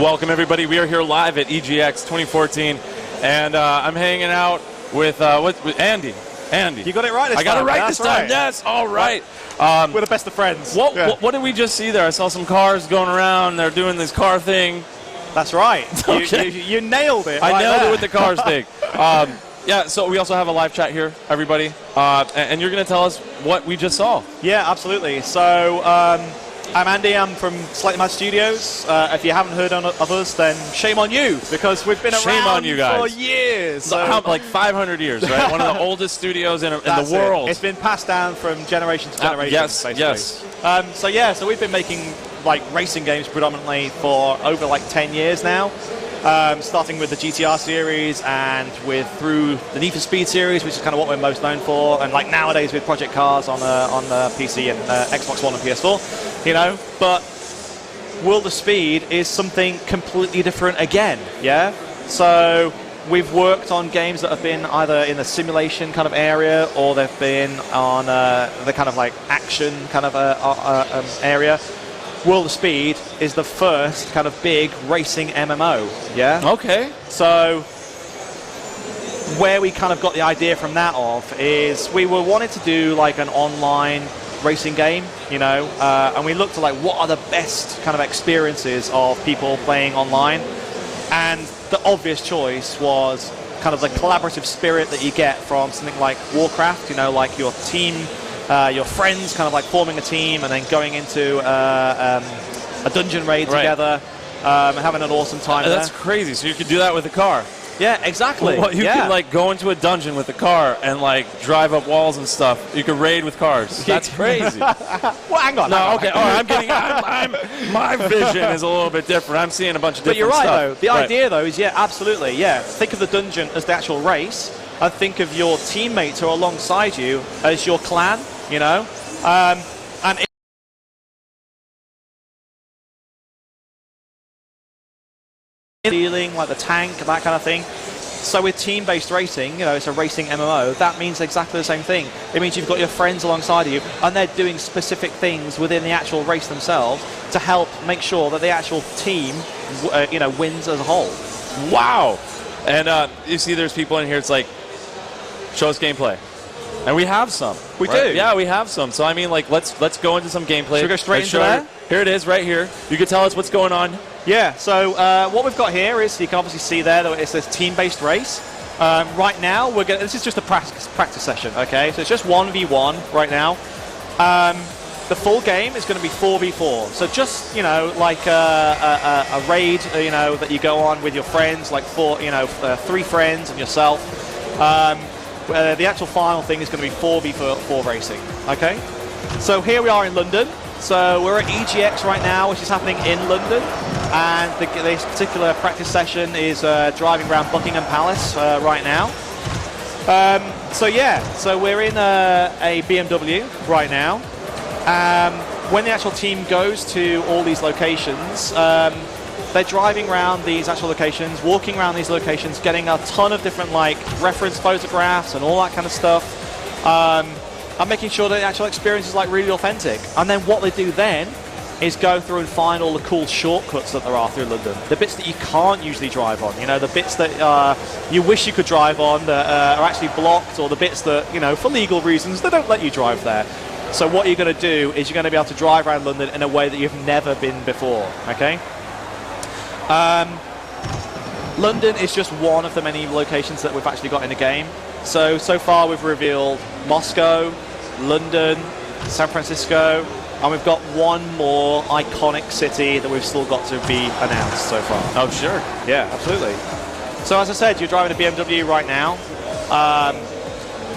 Welcome, everybody. We are here live at EGX 2014, and I'm hanging out with Andy. Andy. You got it right this time. I got it right this time. Right. Yes. All right. We're the best of friends. What did we just see there? I saw some cars going around. They're doing this car thing. That's right. Okay. You nailed it. I right nailed there. it with the cars thing. Yeah, so we also have a live chat here, everybody. And you're going to tell us what we just saw. Yeah, absolutely. So I'm Andy. I'm from Slightly Mad Studios. If you haven't heard of us, then shame on you, because we've been Shame around on you guys. for years. So Like 500 years, right? One of the oldest studios in the world. It's been passed down from generation to generation. Yes, basically. yes. So we've been making like racing games predominantly for over like 10 years now. Starting with the GTR series and through the Need for Speed series, which is kind of what we're most known for, and like nowadays with Project Cars on the PC and Xbox One and PS4, you know. But World of Speed is something completely different again, yeah. So we've worked on games that have been either in the simulation kind of area, or they've been on the kind of like action kind of area. World of Speed is the first kind of big racing MMO, yeah? Okay. So where we kind of got the idea from that is we were wanting to do like an online racing game, you know, and we looked at like what are the best kind of experiences of people playing online, and the obvious choice was kind of the collaborative spirit that you get from something like Warcraft, you know, like your team, your friends kind of like forming a team and then going into a dungeon raid together, and having an awesome time That's crazy. So you could do that with a car. Yeah, exactly. Well, you could like go into a dungeon with a car and like drive up walls and stuff. You could raid with cars. That's crazy. Well, hang on. No, okay. All right, my vision is a little bit different. I'm seeing a bunch of different stuff. But you're right, though. The idea, though, is, yeah, absolutely, yeah. Think of the dungeon as the actual race, and think of your teammates who are alongside you as your clan, you know? And dealing, like the tank, that kind of thing. So with team-based racing, you know, it's a racing MMO, that means exactly the same thing. It means you've got your friends alongside of you, and they're doing specific things within the actual race themselves to help make sure that the actual team, you know, wins as a whole. Wow. And you see there's people in here, it's like, show us gameplay. And we have some. We do? Yeah, we have some. So, I mean, like, let's go into some gameplay. Should we go straight into that? Here it is, right here. You can tell us what's going on. Yeah, so what we've got here is, you can obviously see there that it's this team-based race. Right now, this is just a practice session, okay? So it's just 1v1 right now. The full game is going to be 4v4. So just, you know, like a raid, you know, that you go on with your friends, like 3 friends and yourself. The actual final thing is going to be 4v4 racing, okay? So here we are in London. So we're at EGX right now, which is happening in London, and this particular practice session is driving around Buckingham Palace right now. So yeah, so we're in a BMW right now. When the actual team goes to all these locations, they're driving around these actual locations, walking around these locations, getting a ton of different like reference photographs and all that kind of stuff. And making sure that the actual experience is like really authentic. And then what they do then is go through and find all the cool shortcuts that there are through London. The bits that you can't usually drive on, you know, the bits that you wish you could drive on that are actually blocked, or the bits that, you know, for legal reasons, they don't let you drive there. So what you're going to do is you're going to be able to drive around London in a way that you've never been before, okay? London is just one of the many locations that we've actually got in the game. So far we've revealed Moscow, London, San Francisco, and we've got one more iconic city that we've still got to be announced so far. Oh, sure. Yeah, absolutely. So as I said, you're driving a BMW right now.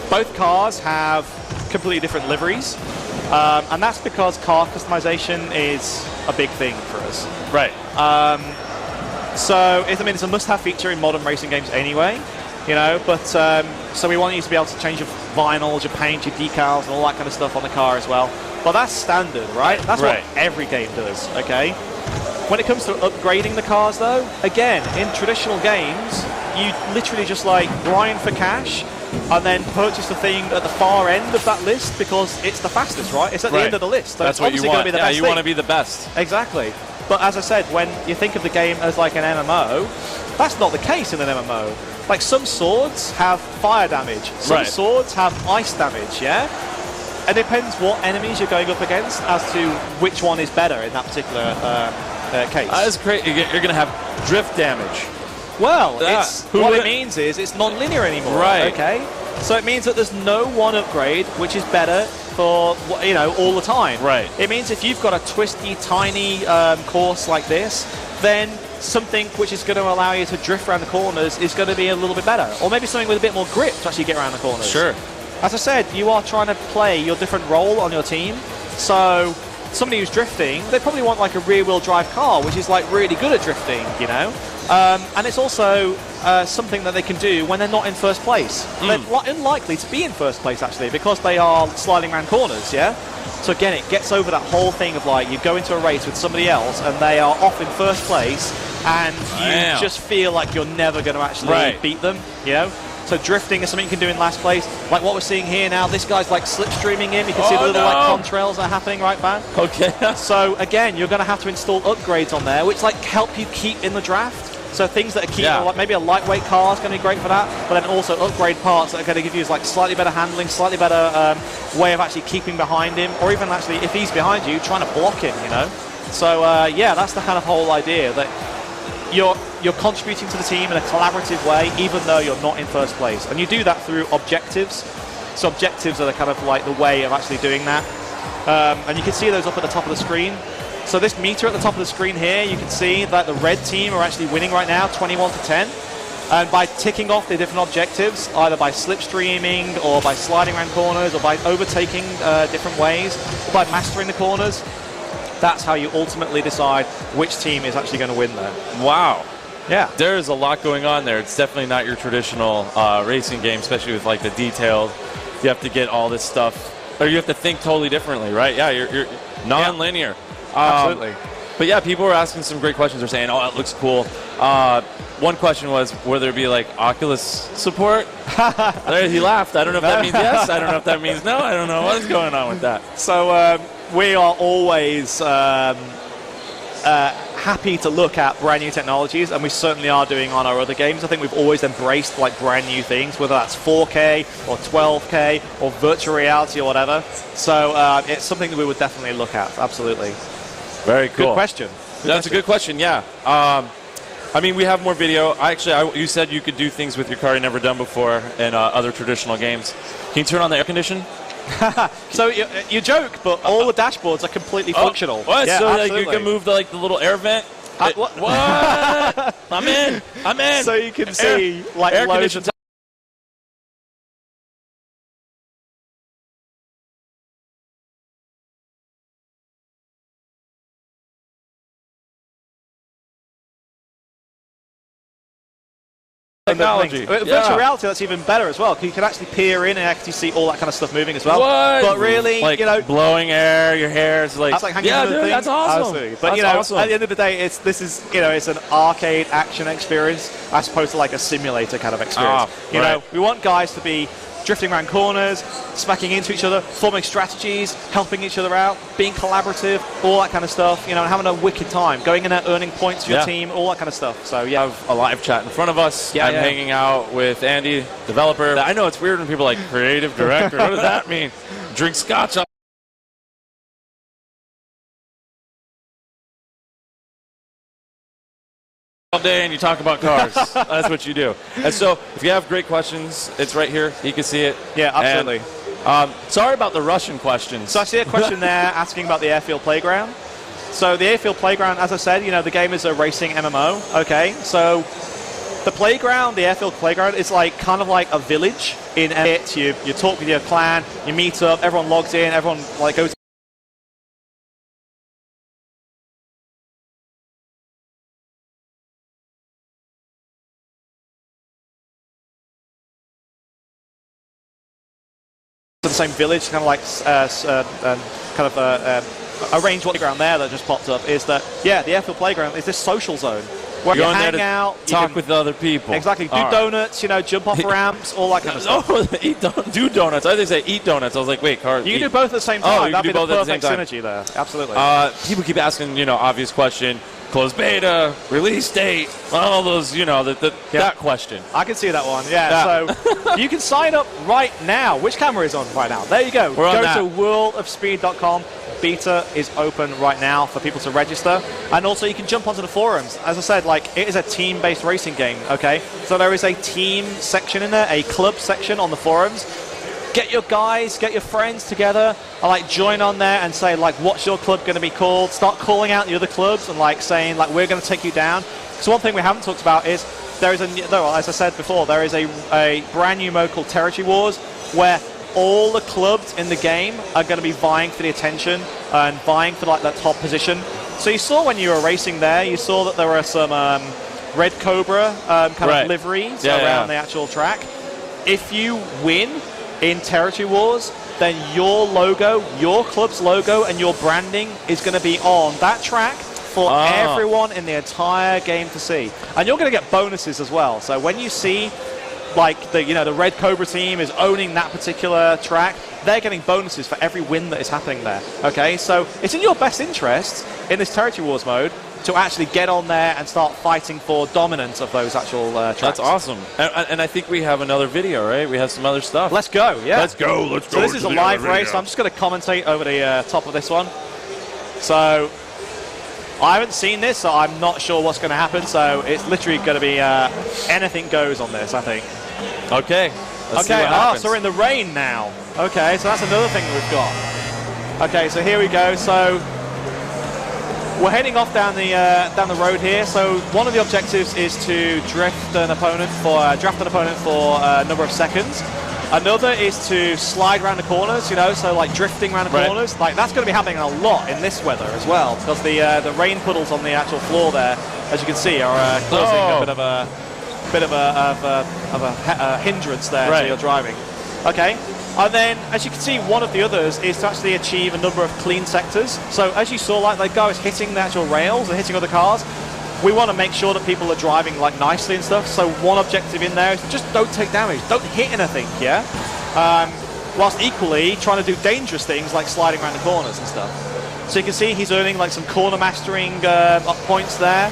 Both cars have completely different liveries, and that's because car customization is a big thing for us. Right. So it's a must-have feature in modern racing games anyway. You know, but so we want you to be able to change your vinyls, your paint, your decals, and all that kind of stuff on the car as well. But that's standard, right? That's what every game does, okay? When it comes to upgrading the cars, though, again, in traditional games, you literally just like grind for cash and then purchase the thing at the far end of that list because it's the fastest, right? It's at the end of the list. So that's what you want. Be the best you want to be the best. Exactly. But as I said, when you think of the game as like an MMO, that's not the case in an MMO. Like some swords have fire damage, some swords have ice damage, yeah? It depends what enemies you're going up against as to which one is better in that particular case. That's great. You're going to have drift damage. Well, what it means is it's non-linear anymore. Right. Okay. So it means that there's no one upgrade which is better for all the time. Right. It means if you've got a twisty, tiny course like this, then something which is going to allow you to drift around the corners is going to be a little bit better, or maybe something with a bit more grip to actually get around the corners. Sure. As I said, you are trying to play your different role on your team. So somebody who's drifting, they probably want like a rear-wheel drive car, which is like really good at drifting, you know. And it's also something that they can do when they're not in first place. They're unlikely to be in first place, actually, because they are sliding around corners, yeah? So again, it gets over that whole thing of like, you go into a race with somebody else and they are off in first place and you just feel like you're never going to actually beat them, you know? So drifting is something you can do in last place. Like what we're seeing here now, this guy's like slipstreaming him. You can see the little like contrails that are happening right back. Okay. So again, you're going to have to install upgrades on there, which like help you keep in the draft. So things that are keeping, like maybe a lightweight car is going to be great for that, but then also upgrade parts that are going to give you like slightly better handling, slightly better way of actually keeping behind him, or even actually if he's behind you, trying to block him, you know. So yeah, that's the kind of whole idea that you're contributing to the team in a collaborative way, even though you're not in first place, and you do that through objectives. So objectives are the kind of like the way of actually doing that, and you can see those up at the top of the screen. So this meter at the top of the screen here, you can see that the red team are actually winning right now, 21-10. And by ticking off the different objectives, either by slipstreaming or by sliding around corners or by overtaking different ways, or by mastering the corners, that's how you ultimately decide which team is actually going to win there. Wow. Yeah. There's a lot going on there. It's definitely not your traditional racing game, especially with like the detailed. You have to get all this stuff, or you have to think totally differently, right? Yeah, you're non-linear. Yeah. Absolutely. But yeah, people were asking some great questions. They're saying, oh, it looks cool. One question was, will there be like Oculus support? There, he laughed. I don't know if that means yes. I don't know if that means no. I don't know what's going on with that. So we are always happy to look at brand new technologies, and we certainly are doing on our other games. I think we've always embraced like brand new things, whether that's 4K or 12K or virtual reality or whatever. So it's something that we would definitely look at. Absolutely. Very cool. Good question. That's a good question, yeah. I mean, we have more video. You said you could do things with your car you never done before in other traditional games. Can you turn on the air condition? So you joke, but all the dashboards are completely functional. What? Yeah, so absolutely. like, you can move the little air vent? What? I'm in. So you can see like air loads of technology. Virtual reality, that's even better as well. You can actually peer in and actually see all that kind of stuff moving as well. What? But really, like, you know, blowing air, your hair is like, that's like hanging on the thing. That's awesome. Absolutely. But that's you know, awesome. at the end of the day, it's an arcade action experience as opposed to like a simulator kind of experience. You know, we want guys to be drifting around corners, smacking into each other, forming strategies, helping each other out, being collaborative, all that kind of stuff, you know, and having a wicked time, going in there, earning points for your team, all that kind of stuff. So, yeah. We have a live chat in front of us. I'm hanging out with Andy, developer. I know it's weird when people are like creative director. What does that mean? Drink scotch all day and you talk about cars. That's what you do. And so if you have great questions, it's right here. You can see it. Yeah, absolutely. And, sorry about the Russian questions. So I see a question there asking about the airfield playground. So the airfield playground, as I said, you know, the game is a racing MMO. Okay, so the playground, the airfield playground, is like kind of like a village in it. You talk with your clan, you meet up, everyone logs in, everyone like goes to the same village, kind of like arrange what playground there that just popped up is that, yeah, the airfield playground is this social zone. where you Go in there hang to out, talk with other people. Exactly. Do All right. donuts, you know, jump off ramps, all that kind of stuff. Oh, do donuts. I think they say eat donuts. I was like, wait, Car. You can do both at the same time. Oh, you can That'd do be the both at the same perfect time. synergy there. Absolutely. People keep asking, you know, obvious question. Closed beta, release date, all those, you know, that question. I can see that one, yeah. So you can sign up right now. Which camera is on right now? There you go. We're on that. Go to worldofspeed.com. Beta is open right now for people to register. And also you can jump onto the forums. As I said, like, it is a team-based racing game, okay? So there is a team section in there, a club section on the forums. Get your guys, get your friends together, and like join on there and say like, what's your club going to be called? Start calling out the other clubs and like saying like, we're going to take you down. Because one thing we haven't talked about is there is as I said before, there is a brand new mode called Territory Wars where all the clubs in the game are going to be vying for the attention and vying for like that top position. So you saw when you were racing there, you saw that there were some Red Cobra kind of liveries around the actual track. If you win in Territory Wars, then your logo, your club's logo, and your branding is going to be on that track for everyone in the entire game to see. And you're going to get bonuses as well. So when you see, like, the Red Cobra team is owning that particular track, they're getting bonuses for every win that is happening there. Okay, so it's in your best interest in this Territory Wars mode to actually get on there and start fighting for dominance of those actual tracks. That's awesome. And I think we have another video, right? We have some other stuff. Let's go, yeah. Let's go. So this is a live race. So I'm just going to commentate over the top of this one. So I haven't seen this, so I'm not sure what's going to happen. So it's literally going to be anything goes on this, I think. Okay. Let's see what happens. So we're in the rain now. Okay, so that's another thing we've got. Okay, so here we go. So we're heading off down the road here. So one of the objectives is to draft an opponent for a number of seconds. Another is to slide around the corners, you know, so like drifting around the corners. Like that's going to be happening a lot in this weather as well, because the rain puddles on the actual floor there, as you can see, are causing a bit of a hindrance there to your driving. Okay. And then, as you can see, one of the others is to actually achieve a number of clean sectors. So as you saw, like, the guy was hitting the actual rails and hitting other cars. We want to make sure that people are driving like nicely and stuff. So one objective in there is just don't take damage, don't hit anything, yeah? Whilst equally trying to do dangerous things like sliding around the corners and stuff. So you can see he's earning like some corner mastering points there.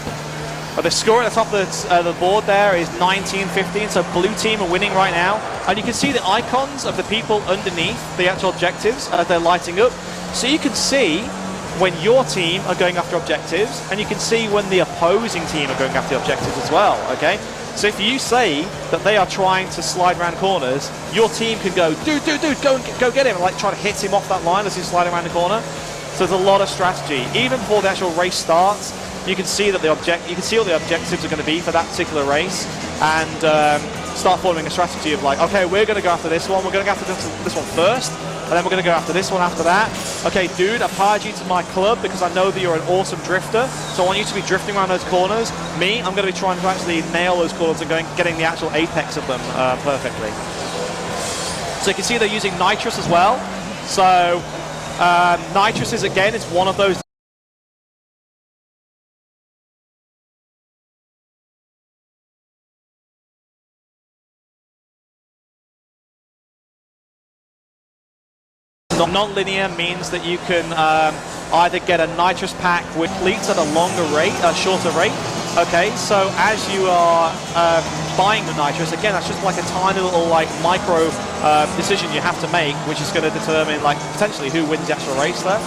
But the score at the top of the board there is 19-15, so blue team are winning right now. And you can see the icons of the people underneath the actual objectives as they're lighting up. So you can see when your team are going after objectives, and you can see when the opposing team are going after the objectives as well, okay? So if you say that they are trying to slide around corners, your team can go, dude, go get him, and like try to hit him off that line as he's sliding around the corner. So there's a lot of strategy. Even before the actual race starts, you can see that you can see what the objectives are going to be for that particular race, and start forming a strategy of like, okay, we're going to go after this one, we're going to go after this one first, and then we're going to go after this one after that. Okay, dude, I've hired you to my club because I know that you're an awesome drifter, so I want you to be drifting around those corners. Me, I'm going to be trying to actually nail those corners and getting the actual apex of them perfectly. So you can see they're using nitrous as well. So nitrous is, again, it's one of those non-linear means that you can either get a nitrous pack with cleats at a shorter rate. Okay, so as you are buying the nitrous, again, that's just like a tiny little like micro decision you have to make, which is going to determine like potentially who wins the actual race there.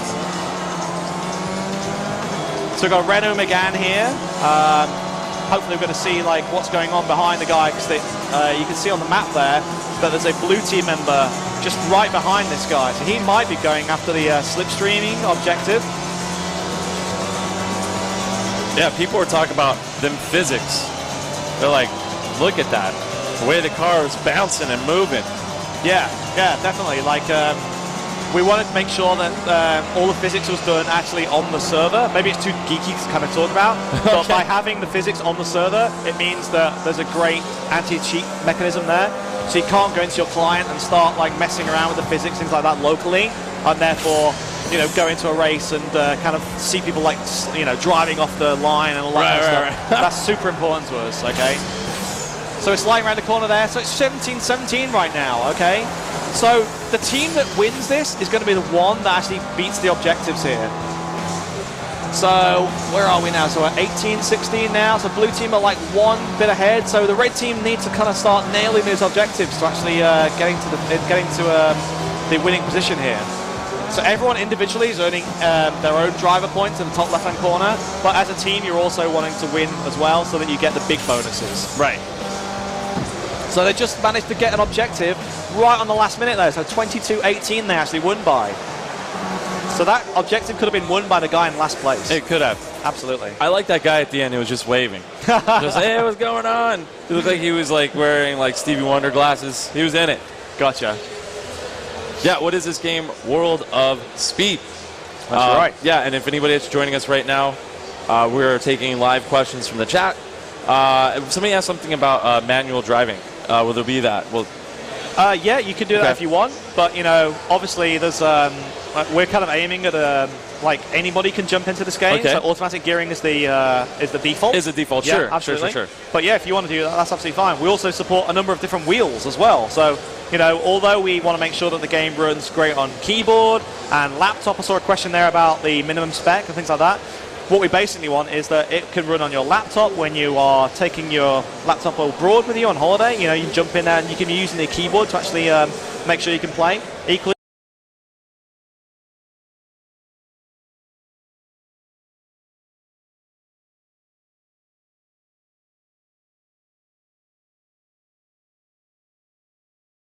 So we've got Renault Megane here. Hopefully we're going to see like what's going on behind the guy, because you can see on the map there that there's a blue team member just right behind this guy. So he might be going after the slipstreaming objective. Yeah, people were talking about them physics. They're like, look at that. The way the car is bouncing and moving. Yeah, definitely. Like, we wanted to make sure that all the physics was done actually on the server. Maybe it's too geeky to kind of talk about, but by having the physics on the server, it means that there's a great anti-cheat mechanism there. So you can't go into your client and start like messing around with the physics, things like that locally, and therefore you know, go into a race and kind of see people like, you know, driving off the line and all that kind of stuff. That's super important to us, okay? So it's light around the corner there. So it's 17-17 right now, okay? So the team that wins this is going to be the one that actually beats the objectives here. So where are we now? So we're 18-16 now. So blue team are like one bit ahead. So the red team needs to kind of start nailing those objectives to actually getting to the winning position here. So everyone individually is earning their own driver points in the top left-hand corner. But as a team, you're also wanting to win as well, so that you get the big bonuses. Right. So they just managed to get an objective right on the last minute there. So 22-18 they actually won by. So that objective could have been won by the guy in last place. It could have. Absolutely. I like that guy at the end who was just waving. Just, hey, what's going on? He looked like he was like wearing like Stevie Wonder glasses. He was in it. Gotcha. Yeah, what is this game? World of Speed. That's right. Yeah, and if anybody is joining us right now, we're taking live questions from the chat. Somebody asked something about manual driving. Will there be that? Well, yeah, you can do that if you want, but you know, obviously there's we're kind of aiming at like anybody can jump into this game. So automatic gearing is the default. Is the default? Yeah, sure, absolutely. Sure. But yeah, if you want to do that, that's absolutely fine. We also support a number of different wheels as well. So you know, although we want to make sure that the game runs great on keyboard and laptop, I saw a question there about the minimum spec and things like that. What we basically want is that it can run on your laptop when you are taking your laptop abroad with you on holiday. You know, you can jump in there and you can be using the keyboard to actually make sure you can play. Equally,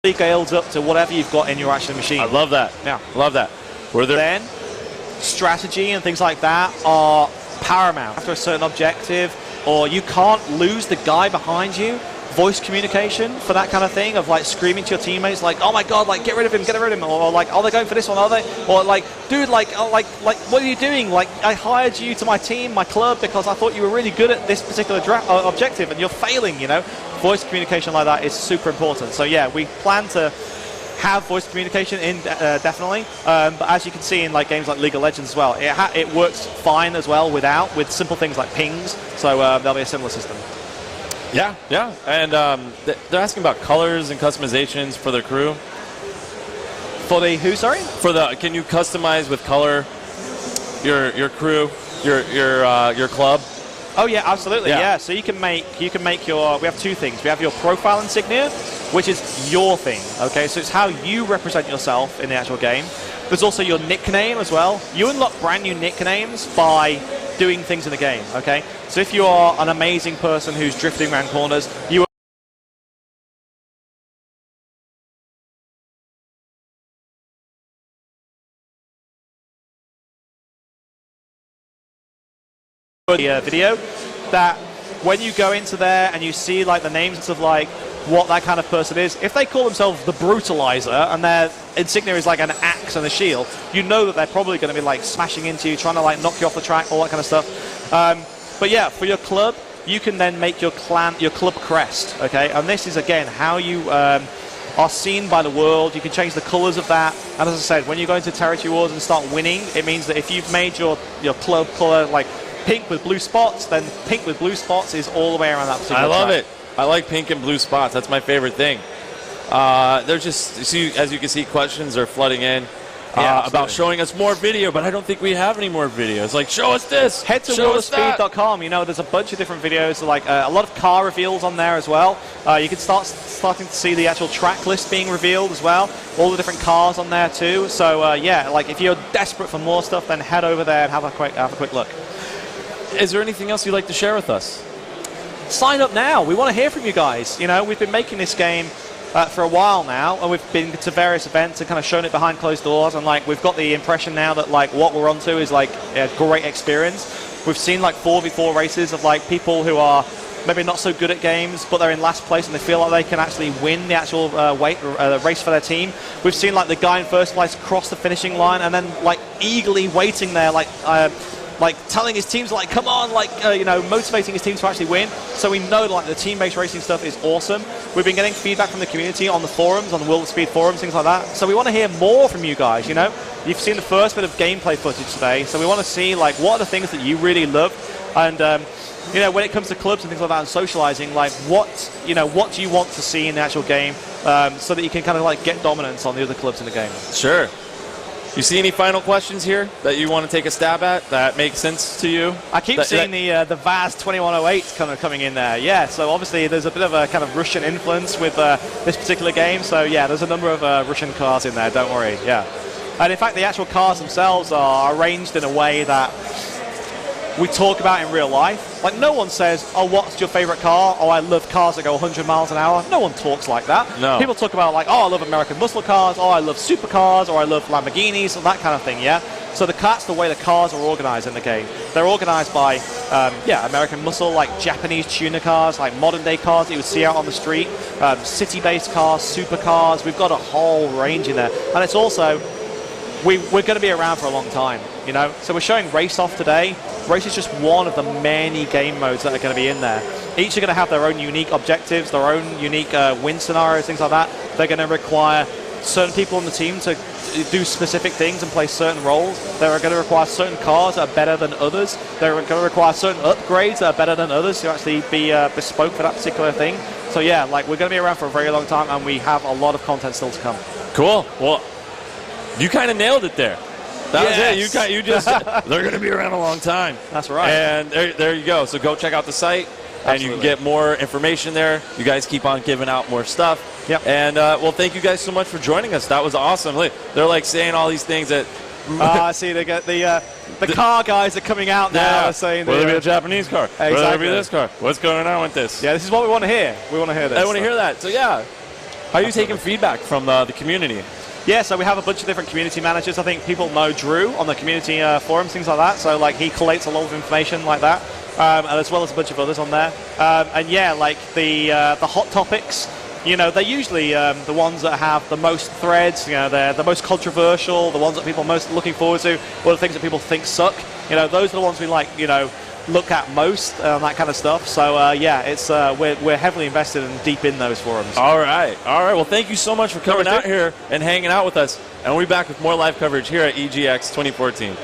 scales up to whatever you've got in your actual machine. I love that. Yeah, love that. Were there then strategy and things like that are paramount after a certain objective, or you can't lose the guy behind you. Voice communication for that kind of thing, of like screaming to your teammates like, oh my god, like get rid of him, or like, oh, they're going for this one, are they? Or like, dude, like what are you doing? Like, I hired you to my team, my club, because I thought you were really good at this particular objective and you're failing, you know? Voice communication like that is super important. So yeah, we plan to have voice communication in definitely, but as you can see in like games like League of Legends as well, it works fine as well with simple things like pings. So there'll be a similar system. Yeah, and they're asking about colors and customizations for their crew. For the who? Sorry. For the can you customize with color your crew, your club? Oh yeah, absolutely. Yeah. So you can make your. We have two things. We have your profile insignia, which is your thing. Okay, so it's how you represent yourself in the actual game. There's also your nickname as well. You unlock brand new nicknames by doing things in the game. Okay, so if you are an amazing person who's drifting around corners, you video that when you go into there and you see like the names of like what that kind of person is, if they call themselves the Brutalizer and their insignia is like an axe and a shield, you know that they're probably going to be like smashing into you, trying to like knock you off the track, all that kind of stuff. But yeah, for your club, you can then make your club crest, okay? And this is again how you are seen by the world. You can change the colors of that, and as I said, when you go into territory wars and start winning, it means that if you've made your club color like pink with blue spots, then pink with blue spots is all the way around that particular track. I love track. it. I like pink and blue spots. That's my favorite thing. There's just, as you can see, questions are flooding in about showing us more video, but I don't think we have any more videos. Like, show us this. Head to worldofspeed.com. You know, there's a bunch of different videos, like a lot of car reveals on there as well. You can starting to see the actual track list being revealed as well. All the different cars on there too. So yeah, like if you're desperate for more stuff, then head over there and have a quick look. Is there anything else you'd like to share with us? Sign up now. We want to hear from you guys. You know, we've been making this game for a while now, and we've been to various events and kind of shown it behind closed doors, and like we've got the impression now that like what we're onto is like a great experience. We've seen like 4v4 races of like people who are maybe not so good at games, but they're in last place and they feel like they can actually win the actual race for their team. We've seen like the guy in first place cross the finishing line and then like eagerly waiting there, like telling his teams like, come on, like you know, motivating his teams to actually win. So we know like the team-based racing stuff is awesome. We've been getting feedback from the community on the forums, on the World of Speed forums, things like that. So we want to hear more from you guys. You know, you've seen the first bit of gameplay footage today, so we want to see like what are the things that you really love, and you know, when it comes to clubs and things like that and socializing, like what do you want to see in the actual game, so that you can kind of like get dominance on the other clubs in the game. Sure. You see any final questions here that you want to take a stab at that make sense to you? I keep seeing the VAZ 2108 kind of coming in there. Yeah, so obviously there's a bit of a kind of Russian influence with this particular game. So yeah, there's a number of Russian cars in there. Don't worry. Yeah, and in fact the actual cars themselves are arranged in a way that we talk about in real life. Like no one says, "Oh, what's your favorite car?" "Oh, I love cars that go 100 miles an hour." No one talks like that. No. People talk about like, "Oh, I love American muscle cars." "Oh, I love supercars," or "I love Lamborghinis," and that kind of thing. Yeah. So that's the way the cars are organized in the game. They're organized by, American muscle, like Japanese tuner cars, like modern day cars that you would see out on the street, city-based cars, supercars. We've got a whole range in there, and it's also we're going to be around for a long time. You know, so we're showing Race Off today. Race is just one of the many game modes that are going to be in there. Each are going to have their own unique objectives, their own unique win scenarios, things like that. They're going to require certain people on the team to do specific things and play certain roles. They're going to require certain cars that are better than others. They're going to require certain upgrades that are better than others to actually be bespoke for that particular thing. So yeah, like we're going to be around for a very long time, and we have a lot of content still to come. Cool. Well, you kind of nailed it there. That was it. You just they're going to be around a long time. That's right. And there you go. So go check out the site, and you can get more information there. You guys keep on giving out more stuff. Yep. And well, thank you guys so much for joining us. That was awesome. They're like saying all these things that. I see. They get the car guys are coming out now. Yeah. Saying will there be a Japanese car? Exactly. Will there be this car? What's going on with this? Yeah, this is what we want to hear. We want to hear this. I want to hear that. So yeah, how are you taking feedback from the community? Yeah, so we have a bunch of different community managers. I think people know Drew on the community forums, things like that. So like he collates a lot of information like that, and as well as a bunch of others on there. And yeah, like the hot topics, you know, they're usually the ones that have the most threads. You know, they're the most controversial, the ones that people are most looking forward to, or the things that people think suck. You know, those are the ones we like. You know, look at most that kind of stuff. So yeah, it's we're heavily invested and deep in those forums. All right. Well, thank you so much for coming out here and hanging out with us, and we'll be back with more live coverage here at EGX 2014.